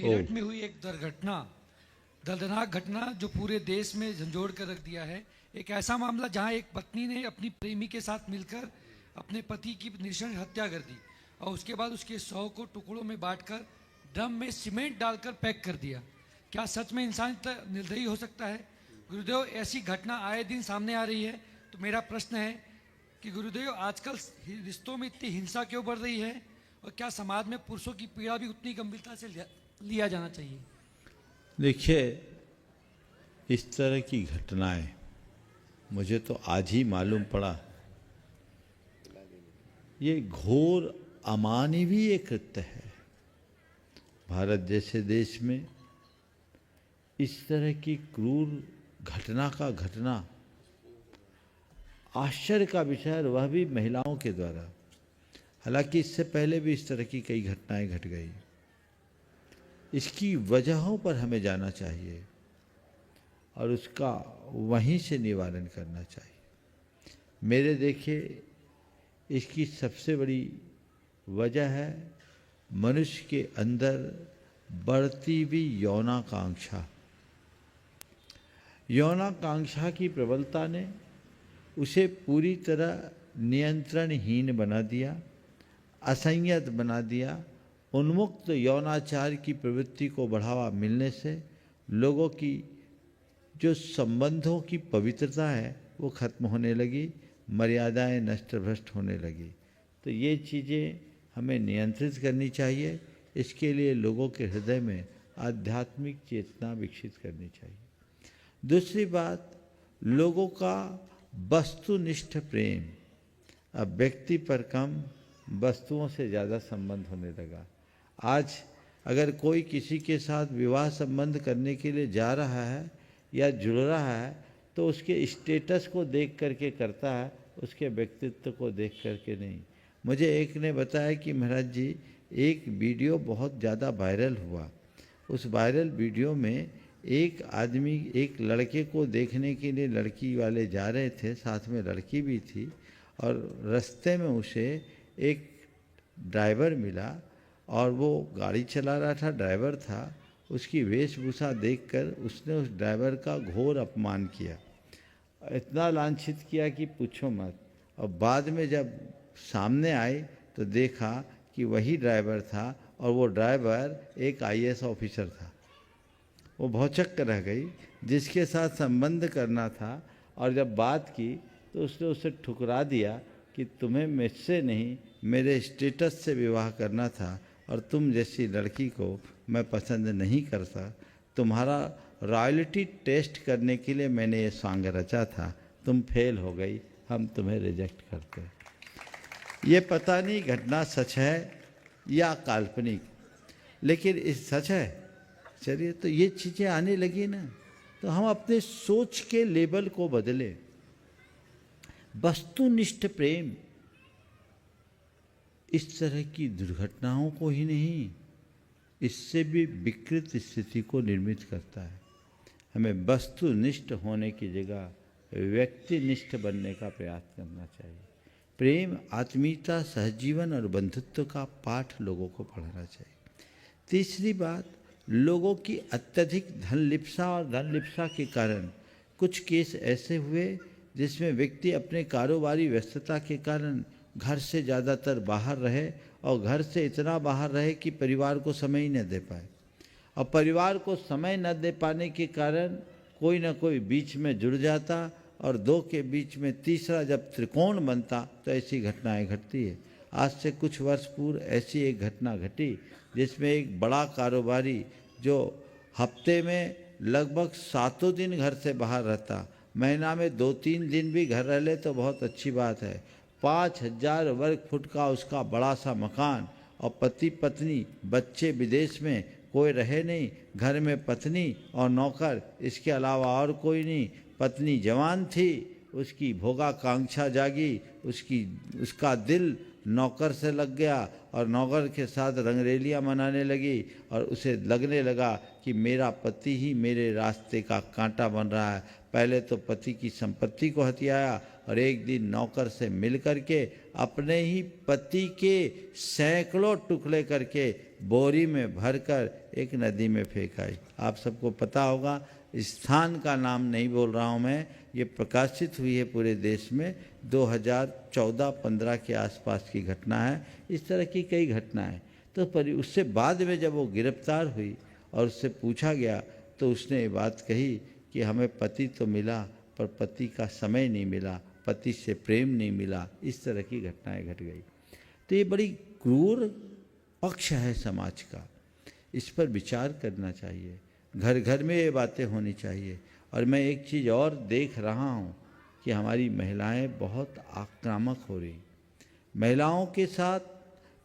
मेरठ में हुई एक दुर्घटना, दर्दनाक घटना जो पूरे देश में झंझोड़ कर रख दिया है। एक ऐसा मामला जहां एक पत्नी ने अपनी प्रेमी के साथ मिलकर अपने पति की नृशंस हत्या कर दी और उसके बाद उसके शव को टुकड़ों में बांटकर ड्रम में सीमेंट डालकर पैक कर दिया। क्या सच में इंसान इतना निर्दयी हो सकता है? गुरुदेव, ऐसी घटना आए दिन सामने आ रही है, तो मेरा प्रश्न है कि गुरुदेव, आजकल रिश्तों में इतनी हिंसा क्यों बढ़ रही है और क्या समाज में पुरुषों की पीड़ा भी उतनी गंभीरता से लिया जाना चाहिए? देखिए, इस तरह की घटनाएं मुझे तो आज ही मालूम पड़ा। ये घोर अमानवीय कृत्य है। भारत जैसे देश में इस तरह की क्रूर घटना का घटना आश्चर्य का विषय है, वह भी महिलाओं के द्वारा। हालांकि इससे पहले भी इस तरह की कई घटनाएं घट गई। इसकी वजहों पर हमें जाना चाहिए और उसका वहीं से निवारण करना चाहिए। मेरे देखिए, इसकी सबसे बड़ी वजह है मनुष्य के अंदर बढ़ती हुई यौनाकांक्षा। यौनाकांक्षा की प्रबलता ने उसे पूरी तरह नियंत्रणहीन बना दिया, असंयत बना दिया। उन्मुक्त यौनाचार की प्रवृत्ति को बढ़ावा मिलने से लोगों की जो संबंधों की पवित्रता है वो खत्म होने लगी, मर्यादाएं नष्ट भ्रष्ट होने लगी। तो ये चीज़ें हमें नियंत्रित करनी चाहिए। इसके लिए लोगों के हृदय में आध्यात्मिक चेतना विकसित करनी चाहिए। दूसरी बात, लोगों का वस्तुनिष्ठ प्रेम। अब व्यक्ति पर कम, वस्तुओं से ज़्यादा संबंध होने लगा। आज अगर कोई किसी के साथ विवाह संबंध करने के लिए जा रहा है या जुड़ रहा है तो उसके स्टेटस को देख करके करता है, उसके व्यक्तित्व को देख करके नहीं। मुझे एक ने बताया कि महाराज जी, एक वीडियो बहुत ज़्यादा वायरल हुआ। उस वायरल वीडियो में एक आदमी एक लड़के को देखने के लिए लड़की वाले जा रहे थे, साथ में लड़की भी थी, और रास्ते में उसे एक ड्राइवर मिला और वो गाड़ी चला रहा था, ड्राइवर था। उसकी वेशभूषा देखकर उसने उस ड्राइवर का घोर अपमान किया, इतना लांछित किया कि पूछो मत। और बाद में जब सामने आई तो देखा कि वही ड्राइवर था और वो ड्राइवर एक आईएएस ऑफिसर था। वो भौचक्क रह गई, जिसके साथ संबंध करना था, और जब बात की तो उसने उसे ठुकरा दिया कि तुम्हें मुझसे नहीं, मेरे स्टेटस से विवाह करना था और तुम जैसी लड़की को मैं पसंद नहीं करता। तुम्हारा रॉयल्टी टेस्ट करने के लिए मैंने ये सॉन्ग रचा था, तुम फेल हो गई, हम तुम्हें रिजेक्ट करते। ये पता नहीं घटना सच है या काल्पनिक, लेकिन इस सच है। चलिए, तो ये चीज़ें आने लगी ना, तो हम अपने सोच के लेवल को बदलें। वस्तुनिष्ठ प्रेम इस तरह की दुर्घटनाओं को ही नहीं, इससे भी विकृत स्थिति को निर्मित करता है। हमें वस्तुनिष्ठ होने की जगह व्यक्तिनिष्ठ बनने का प्रयास करना चाहिए। प्रेम, आत्मीयता, सहजीवन और बंधुत्व का पाठ लोगों को पढ़ाना चाहिए। तीसरी बात, लोगों की अत्यधिक धनलिप्सा और धनलिप्सा के कारण कुछ केस ऐसे हुए जिसमें व्यक्ति अपने कारोबारी व्यस्तता के कारण घर से ज़्यादातर बाहर रहे और घर से इतना बाहर रहे कि परिवार को समय ही न दे पाए। और परिवार को समय न दे पाने के कारण कोई ना कोई बीच में जुड़ जाता और दो के बीच में तीसरा जब त्रिकोण बनता तो ऐसी घटनाएं घटती है। आज से कुछ वर्ष पूर्व ऐसी एक घटना घटी जिसमें एक बड़ा कारोबारी जो हफ्ते में लगभग 7 दिन घर से बाहर रहता, महीना में 2-3 दिन भी घर रह ले तो बहुत अच्छी बात है। 5000 वर्ग फुट का उसका बड़ा सा मकान और पति पत्नी, बच्चे विदेश में, कोई रहे नहीं, घर में पत्नी और नौकर, इसके अलावा और कोई नहीं। पत्नी जवान थी, उसकी भोगाकांक्षा जागी, उसका दिल नौकर से लग गया और नौकर के साथ रंगरेलियां मनाने लगी और उसे लगने लगा कि मेरा पति ही मेरे रास्ते का कांटा बन रहा है। पहले तो पति की संपत्ति को हथियाया और एक दिन नौकर से मिल करके अपने ही पति के सैकड़ों टुकड़े करके बोरी में भरकर एक नदी में फेंक आई। आप सबको पता होगा, इस स्थान का नाम नहीं बोल रहा हूँ मैं, ये प्रकाशित हुई है पूरे देश में, 2014-15 के आसपास की घटना है। इस तरह की कई घटनाएं। तो पर उससे बाद में जब वो गिरफ्तार हुई और उससे पूछा गया तो उसने ये बात कही कि हमें पति तो मिला पर पति का समय नहीं मिला, पति से प्रेम नहीं मिला। इस तरह की घटनाएं घट गई। तो ये बड़ी क्रूर पक्ष है समाज का, इस पर विचार करना चाहिए। घर घर में ये बातें होनी चाहिए। और मैं एक चीज़ और देख रहा हूँ कि हमारी महिलाएं बहुत आक्रामक हो रही। महिलाओं के साथ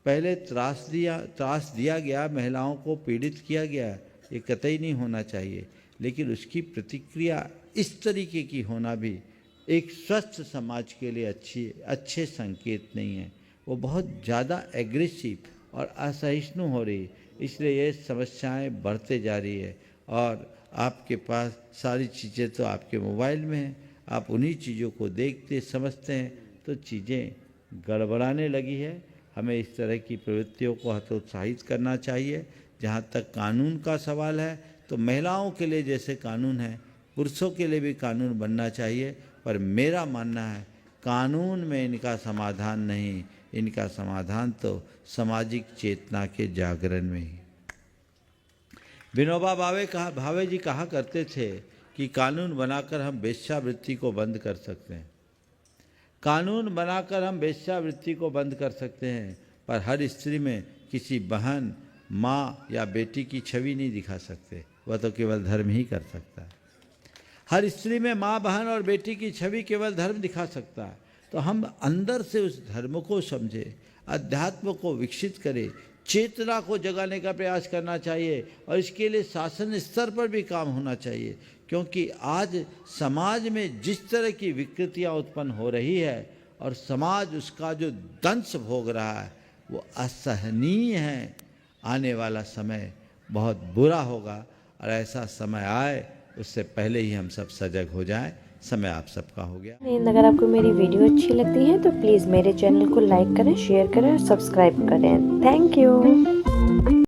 पहले त्रास दिया गया, महिलाओं को पीड़ित किया गया, ये कतई नहीं होना चाहिए, लेकिन उसकी प्रतिक्रिया इस तरीके की होना भी एक स्वस्थ समाज के लिए अच्छे संकेत नहीं है। वो बहुत ज़्यादा एग्रेसिव और असहिष्णु हो रही, इसलिए ये समस्याएं बढ़ते जा रही है। और आपके पास सारी चीज़ें तो आपके मोबाइल में हैं, आप उन्हीं चीज़ों को देखते समझते हैं तो चीज़ें गड़बड़ाने लगी है। हमें इस तरह की प्रवृत्तियों को हतोत्साहित करना चाहिए। जहाँ तक कानून का सवाल है तो महिलाओं के लिए जैसे कानून है, पुरुषों के लिए भी कानून बनना चाहिए। पर मेरा मानना है कानून में इनका समाधान नहीं, इनका समाधान तो सामाजिक चेतना के जागरण में ही। विनोबा भावे जी कहा करते थे कि कानून बनाकर हम वेश्यावृत्ति को बंद कर सकते हैं। कानून बनाकर हम वेश्यावृत्ति को बंद कर सकते हैं, पर हर स्त्री में किसी बहन, माँ या बेटी की छवि नहीं दिखा सकते। वह तो केवल धर्म ही कर सकता है। हर स्त्री में माँ, बहन और बेटी की छवि केवल धर्म दिखा सकता है। तो हम अंदर से उस धर्म को समझे, अध्यात्म को विकसित करें, चेतना को जगाने का प्रयास करना चाहिए। और इसके लिए शासन स्तर पर भी काम होना चाहिए, क्योंकि आज समाज में जिस तरह की विकृतियाँ उत्पन्न हो रही है और समाज उसका जो दंश भोग रहा है वो असहनीय है। आने वाला समय बहुत बुरा होगा और ऐसा समय आए उससे पहले ही हम सब सजग हो जाएं। समय आप सबका हो गया। अगर आपको मेरी वीडियो अच्छी लगती है तो प्लीज़ मेरे चैनल को लाइक करें, शेयर करें और सब्सक्राइब करें। Thank you.